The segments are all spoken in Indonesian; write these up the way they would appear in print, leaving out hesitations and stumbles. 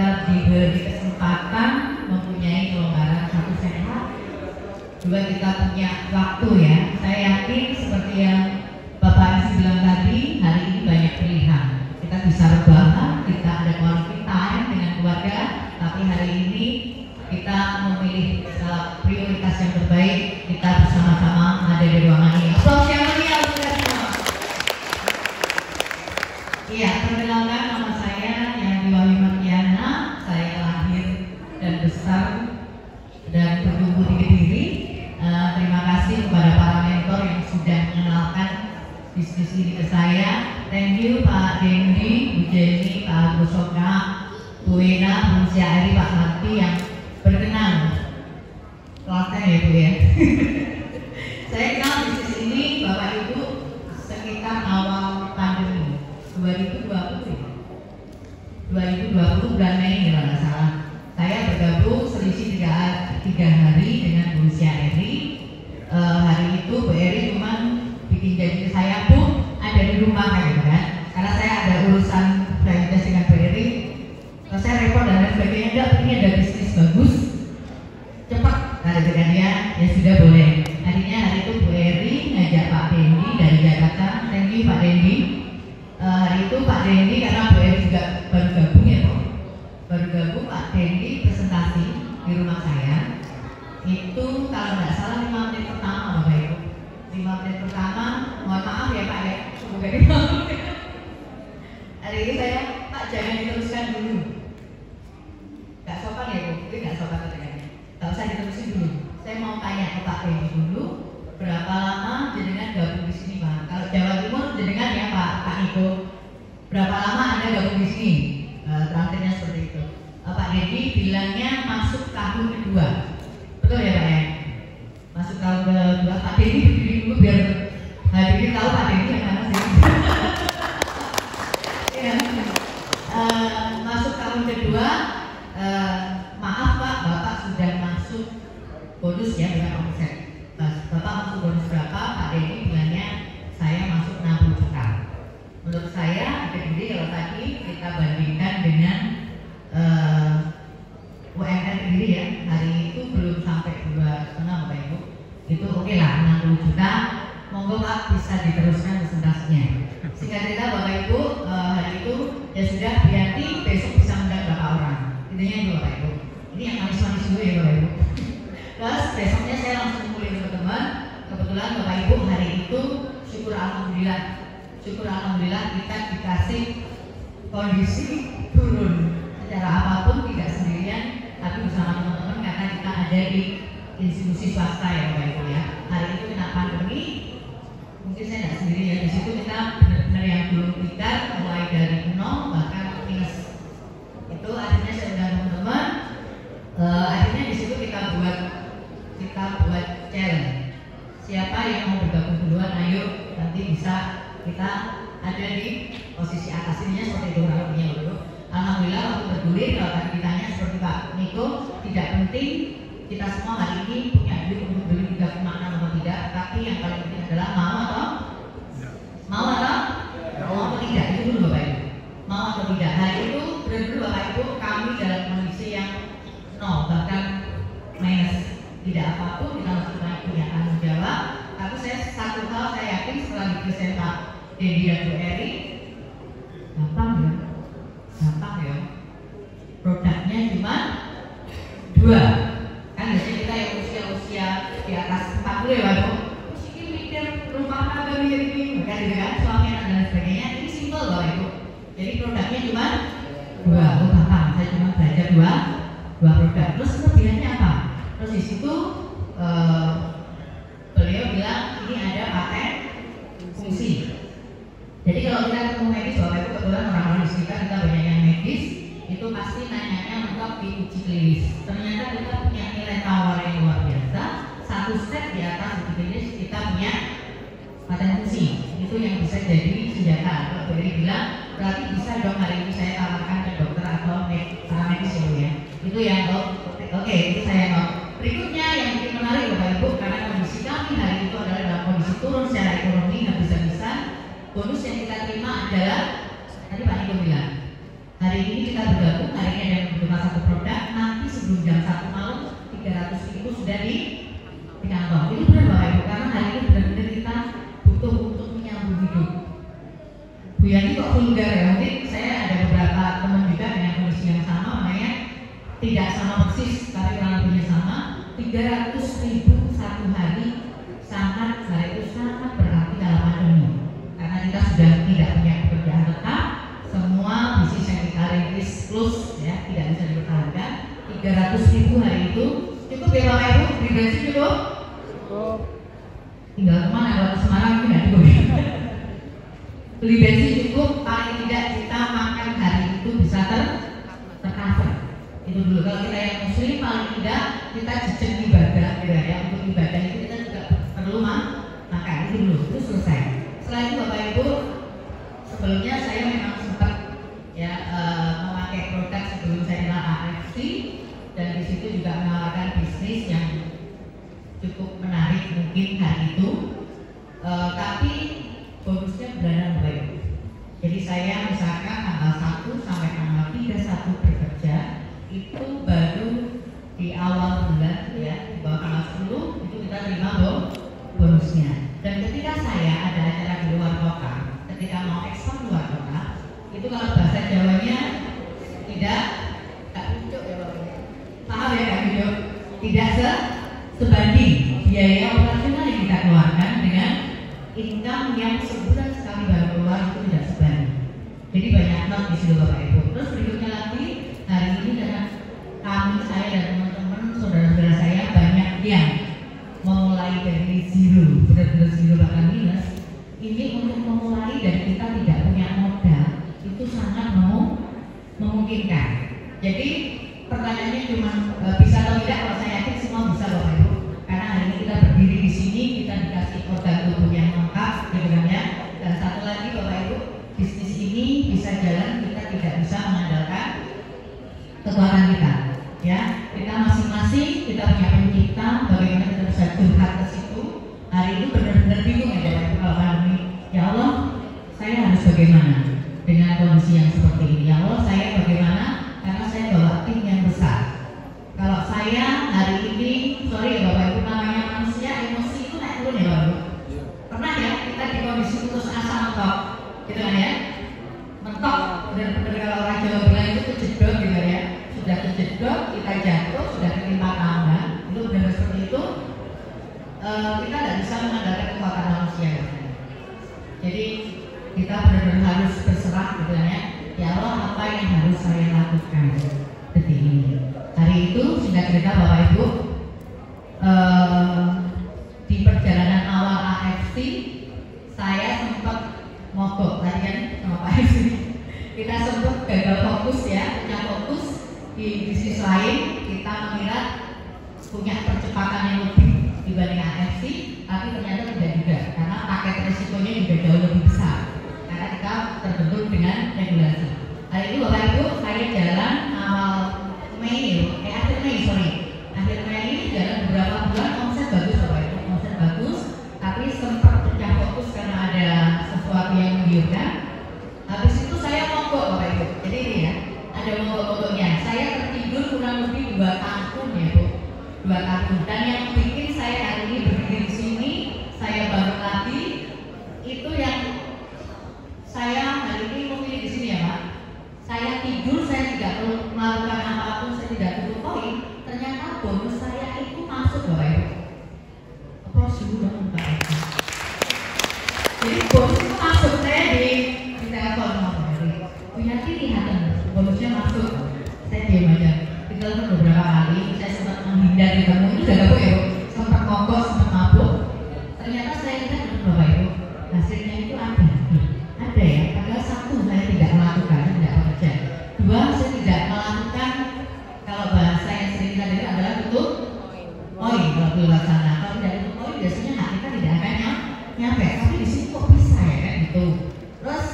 kita diberi kesempatan mempunyai kelonggaran, satu sehat, dua kita punya waktu ya. Saya yakin seperti yang Bapak Anies bilang tadi, hari ini banyak pilihan. Kita bisa rebahan, kita ada quality time dengan keluarga, tapi hari ini kita memilih prioritas yang terbaik. Kita bersama-sama ada di ruangan ini. Aplaus yang meriah untuk kita semua. Iya, perkenalkan nama saya Yanti Martiana. Saya lahir dan besar dan bertumbuh di Kediri. Terima kasih kepada para mentor yang sudah mengenalkan bisnis ini ke saya. Thank you Pak Dendi, Bu Jenny, Pak Agus Soka, Bu Wena, Bu Syahri, Pak Marti yang berkenan. Telaten ya Bu ya. Saya kenal bisnis ini Bapak Ibu sekitar awal pandemi 2020 bulan Mei kalau nggak salah. Saya bergabung selisih 3 hari dengan Bu Syahri. Hari itu Bu Eri cuma bikin janji ke saya, Bu ada di rumah gitu kan, karena saya ada urusan franchise dengan Bu Eri. Terus saya repot dan lain sebagainya. Enggak, ini ada bisnis bagus, cepat ada dengan dia, ya sudah boleh. Akhirnya hari itu Bu Eri ngajak Pak Dendi dari Jakarta. Thank you Pak Dendi. Hari itu Pak Dendi, karena Bu Eri juga baru gabung ya Pak, baru gabung, Pak Dendi presentasi di rumah saya. Itu kalau nggak salah 5 menit pertama Bapak Ibu, 5 menit pertama, mohon maaf ya Pak ya, semoga dimaafkan. Hari ini saya, Pak jangan diteruskan dulu, nggak sopan ya Bu, itu nggak sopan katanya, nggak usah diterusin dulu. Saya mau tanya ke Pak Dendi dulu, berapa lama jenengan gabung di sini Pak? Kalau Jawa Timur jenengan ya Pak Niko, berapa lama Anda gabung di sini? Terakhirnya seperti itu. Pak Dendi bilangnya masuk tahun kedua. Betul ya Pak ya? Masuk tahun kedua. Pak Dendi berdiri dulu biar hadirin tahu Pak Dendi yang mana sih. Ya. Masuk tahun kedua. Maaf Pak, Bapak sudah masuk bonus ya dengan omset. Bapak masuk bonus berapa? Pak Dendi bilangnya saya masuk 60 juta. Menurut saya, jadi kalau tadi kita bandingkan dengan UMR sendiri ya, hari itu belum sampai 2,5 Bapak Ibu. Itu oke lah, 60 juta. Monggo Pak bisa diteruskan presentasinya. Singkat cerita Bapak Ibu, hari itu ya sudah, Bianti besok bisa undang berapa orang. Intinya itu Bapak Ibu. Ini yang manis-manis dulu ya Bapak Ibu. Terus besoknya saya langsung kumpulin teman-teman. Kebetulan Bapak Ibu hari itu syukur alhamdulillah kita dikasih kondisi turun secara apapun, tidak sendirian tapi bersama teman-teman, karena kita ada di institusi swasta ya Bapak Ibu ya. Hari itu kena pandemi, mungkin saya tidak sendiri ya, di situ kita benar-benar yang belum tikar, mulai dari nol bahkan minus. Itu akhirnya saya undang teman-teman. Akhirnya di situ kita buat challenge. Siapa yang mau bergabung duluan, ayo nanti bisa kita ada di posisi atas ininya seperti itu harapnya dulu. Alhamdulillah waktu bergulir, kalau tadi ditanya seperti Pak Niko, tidak penting kita semua hari ini punya duit untuk beli 3,6 atau tidak, tapi yang paling penting adalah mau atau tidak, itu dulu Bapak Ibu. Mau atau tidak. Hari itu benar-benar Bapak Ibu kami dalam kondisi yang nol bahkan minus, tidak apapun, kita masih punya tanggung jawab. Tapi satu hal saya yakin setelah dipresent Pak Dendi dan Bu Eri, gampang ya, produknya cuma 2. Kan biasanya kita yang usia di atas 40 ya Pak Bu, ini mikir rumah tangga ini, bukan gitu kan, suami anak dan sebagainya. Ini simple Bapak Ibu, jadi produknya cuma 2. Gampang, saya cuma belajar 2 produk. Terus kelebihannya apa? Terus di situ beliau bilang ini ada paten fungsi. Jadi kalau kita ketemu medis, Bapak Ibu, kebetulan orang-orang di sekitar kita banyak yang medis, itu pasti nanyanya untuk diuji klinis. Ternyata kita punya nilai tawar yang luar biasa. Satu step di atas uji klinis kita punya paten fungsi. Itu yang bisa jadi senjata. Kalau Bu Eri bilang berarti bisa dong hari ini saya tawarkan ke dokter atau para medis ya. Itu yang oke, itu saya mau. Berikutnya yang bikin menarik Bapak Ibu, karena kondisi kami hari itu adalah dalam kondisi turun secara ekonomi, habis-habisan. Bonus yang kita terima adalah tadi Pak Niko bilang, hari ini kita bergabung, hari ini ada yang sebelum jam 1 malam 300.000 sudah di kantong. Itu benar Bapak Ibu, karena hari ini benar-benar kita butuh untuk menyambung hidup. Bu Yani kok vulgar ya, mungkin saya ada beberapa teman juga dengan kondisi yang sama, makanya tidak sama persis, tapi kurang lebihnya sama. 300.000 satu hari sangat berarti dalam pandemi, karena kita sudah tidak punya pekerjaan tetap, semua bisnis yang kita rintis close ya, tidak bisa dipertahankan. 300.000 hari itu cukup ya Bapak Ibu, beli bensin cukup? Cukup. Tinggal kemana, kalau ke Semarang mungkin nggak cukup ya. Beli bensin cukup, paling tidak kita makan hari itu bisa tercover. Itu dulu. Kalau kita yang muslim paling tidak kita jejak ibadah gitu ya. Untuk ibadah itu kita juga perlu makan, itu dulu, itu selesai. Setelah itu Bapak Ibu, sebelumnya saya memang sempat ya memakai produk sebelum saya kenal AFC, dan di situ juga menawarkan bisnis yang cukup menarik mungkin hari itu, tapi bonusnya bulanan Bapak Ibu. Jadi saya misalkan tanggal 1 sampai tanggal 31 bekerja, itu baru di awal bulan ya, di bawah tanggal 10 itu kita terima bonusnya. Dan ketika saya ada acara di luar kota, ketika mau ekspor luar kota, itu kalau bahasa Jawanya tidak ujuk ya Bapak. Paham ya Kak Ujuk? Tidak sebanding biaya operasional yang kita keluarkan dengan income yang sebulan sekali baru keluar, itu tidak sebanding. Jadi banyak not di situ Bapak Ibu. Terus berikutnya lagi, hari ini karena kami, saya dan teman-teman saudara-saudara saya banyak yang memulai dari zero, benar-benar zero bahkan minus. Ini untuk memulai dan kita tidak punya modal itu sangat memungkinkan. Jadi pertanyaannya cuma bisa atau tidak, kalau saya yakin semua bisa Bapak Ibu. Karena hari ini kita berdiri di sini, kita dikasih organ tubuh yang lengkap, gitu kan ya. Dan satu lagi Bapak Ibu, bisnis ini bisa jalan, kita tidak bisa mengandalkan kekuatan kita. Ya, kita masing-masing, kita punya pencipta, bagaimana kita bisa curhat ke situ. Hari ini benar-benar bingung ya Bapak Ibu kalau pandemi. Ya Allah, saya harus bagaimana dengan kondisi yang seperti ini? Ya Allah, saya bagaimana? Karena saya bawa tim yang besar. Kalau saya hari ini, sorry ya Bapak Ibu, namanya manusia, emosi itu naik turun ya Bapak Ibu. Pernah ya kita di kondisi putus asa mentok, gitu kan ya? Mentok, benar-benar kalau orang Jawa bilang itu kejedot gitu ya. Sudah kejedot, kita jatuh, sudah ketimpa tangga, itu benar seperti itu. Kita tidak bisa mengandalkan kekuatan manusia. Jadi kita benar-benar harus berserah gitu kan ya. Ya Allah, apa yang harus saya lakukan detik ini? Hari itu singkat cerita Bapak Ibu, di perjalanan awal AFC saya sempat mogok tadi kan sama Pak AFC. Kita sempat gagal fokus ya, punya fokus di bisnis lain. Kita mengira punya percepatan yang lebih dibanding AFC, tapi ternyata tidak juga, karena paket resikonya juga jauh lebih besar karena kita terbentur dengan regulasi. Hari itu Bapak Ibu, saya jalan awal akhir Mei jalan beberapa bulan, omset bagus Bapak Ibu, omset bagus, tapi sempat pecah fokus karena ada sesuatu yang menggiurkan. Habis itu saya mogok Bapak Ibu, jadi ini ya, ada mogok-mogoknya. Saya tertidur kurang lebih 2 tahun ya Bu, 2 tahun. Dan yang bikin saya hari ini berdiri di sini, saya bangun lagi, itu yang saya hari ini memilih di sini ya Pak. Saya tidur, saya tidak perlu melakukan apapun, saya tidak butuh koin. Ternyata bonus saya itu masuk Bapak Ibu. Aplaus dulu dong Bapak Ibu. Jadi bonus itu masuk, saya di telepon Bapak Ibu. Punya lihat bonusnya masuk. Saya diam aja. Ditelepon beberapa kali, saya sempat menghindar ketemu, itu udah gak ya Bu. Sempat mogok, sempat mabuk. Ternyata saya lihat Bapak Ibu, hasilnya itu ada ya. Padahal 1, saya tidak melakukan, tidak bekerja. 2, saya tidak melakukan, kalau bahasa yang sering kita dengar adalah tutup poin kalau di luar sana. Kalau tidak tutup poin biasanya hak kita tidak akan nyampe. Tapi di sini kok bisa ya kan gitu. Terus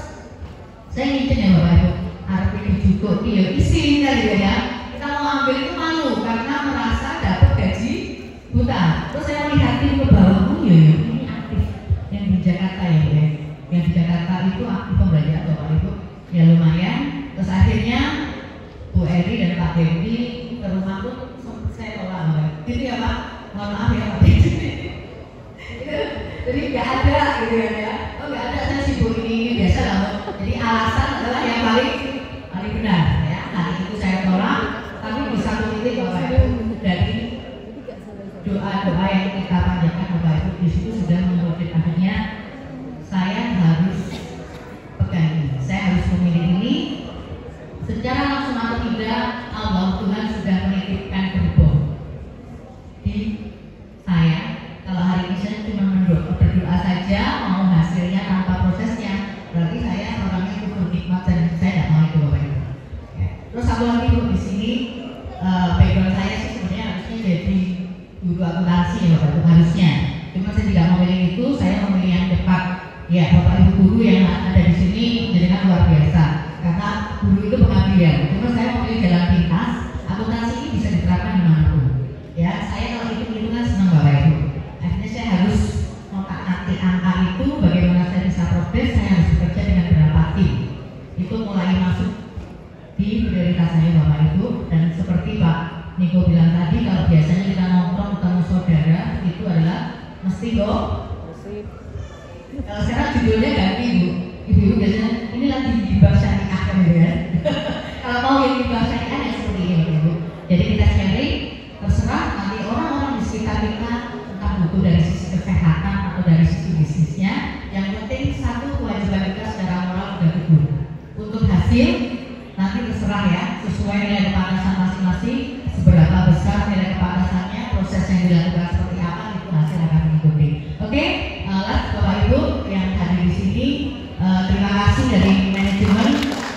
saya ngincin ya Bapak Ibu, harap ini cukup, iya isi kali ya. Kita mau ambil itu malu karena merasa dapat gaji buta. Terus saya melihatin ke bawah, oh iya ini aktif yang di Jakarta ya Bu ya. Yang di Jakarta itu aktif pembelajaran Bapak Ibu, ya lumayan. Terus akhirnya Bu Eri dan Pak Dewi ke rumah pun saya tolak, gitu ya Pak. Mohon maaf ya Pak. Jadi nggak ada gitu ya. Oh nggak ada, saya sibuk ini biasa lah. Jadi alasan adalah yang paling benar ya. Hari itu saya tolak, tapi di satu titik Bapak Ibu dari doa-doa yang kita panjatkan Bapak Ibu di situ sudah menurut akhirnya saya harus pegang ini, saya harus memilih ini. Secara langsung atau tidak, Allah Tuhan sudah menitipkan gerbong di saya. Kalau hari ini saya cuma berdoa saja, mau hasilnya tanpa prosesnya, berarti saya orangnya itu berhikmat dan saya tidak mau itu Bapak Ibu. Ya. Terus satu lagi Bu, di sini background saya sih sebenarnya harusnya jadi guru akuntansi ya Bapak Ibu, harusnya. Cuma saya tidak memilih itu, saya memilih yang cepat. Ya Bapak Ibu guru yang ada di sini menjadikan luar biasa. Karena guru itu pengabdian. Cuma saya memilih jalan pintas, akuntansi ini bisa diterapkan dimanapun. Ya, saya kalau hitung-hitungan senang Bapak Ibu. Akhirnya saya harus mengerti angka itu, bagaimana saya bisa progres, saya harus bekerja dengan berapa tim. Itu mulai masuk di prioritas saya Bapak Ibu. Dan seperti Pak Niko bilang tadi, kalau biasanya kita nongkrong ketemu saudara, itu adalah mesti kok. Kalau sekarang judulnya ganti Ibu biasanya ini lagi hibah syariah kan ya. Kalau mau yang hibah syariah ya seperti ini Ibu. Jadi kita sharing, terserah nanti orang-orang di sekitar kita entah butuh dari sisi kesehatan atau dari sisi bisnisnya. Yang penting satu kewajiban kita secara moral sudah teguh. Untuk hasil nanti terserah ya, sesuai nilai kepanasan masing-masing, seberapa besar nilai kepanasannya, proses yang dilakukan seperti apa, itu hasil akan mengikuti. Oke, Bapak Ibu yang hadir di sini. Terima kasih dari manajemen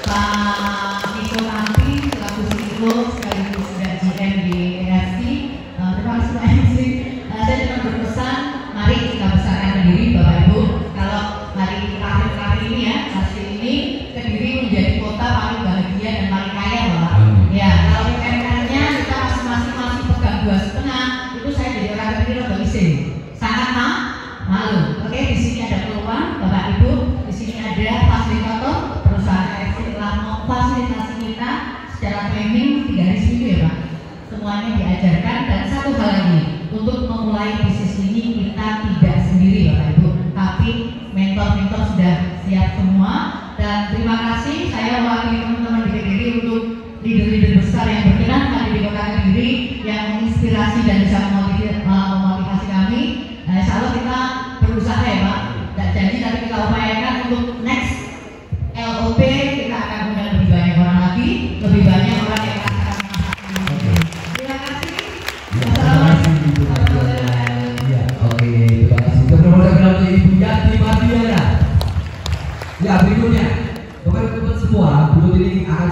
Pak Niko Tampi selaku CEO sekaligus juga GM di EFC. Terima kasih Pak MC. Saya cuma berpesan, mari kita besarkan Kediri Bapak Ibu. Kalau hari terakhir ini ya, hasil ini Kediri menjadi kota paling bahagia dan paling kaya Bapak. Ya, kalau UMR-nya kita masing-masing masih pegang 2,5, itu saya jadi orang Kediri udah isi. Sangat malu. Oke, di sini ada peluang Bapak Ibu. Ada fasilitator perusahaan EFC telah memfasilitasi kita secara training 3 hari seminggu ya Pak. Semuanya diajarkan. Dan satu hal lagi, untuk memulai bisnis ini kita tidak sendiri Bapak Ibu, tapi mentor-mentor sudah siap semua. Dan terima kasih saya mewakili teman-teman di Kediri untuk leader-leader besar yang berkenan hadir di Kota Kediri yang menginspirasi dan bisa memotivasi kami. Insya Allah kita berusaha ya Pak. Dan janji nanti kita upayakan untuk next LOP kita akan undang lebih banyak orang lagi, lebih banyak orang yang akan merasakan. Terima kasih. Assalamualaikum. Ya, oke, terima kasih. Terima kasih Ibu Yati Mardiana. Ya, berikutnya, Bapak Ibu semua, berikut ini akan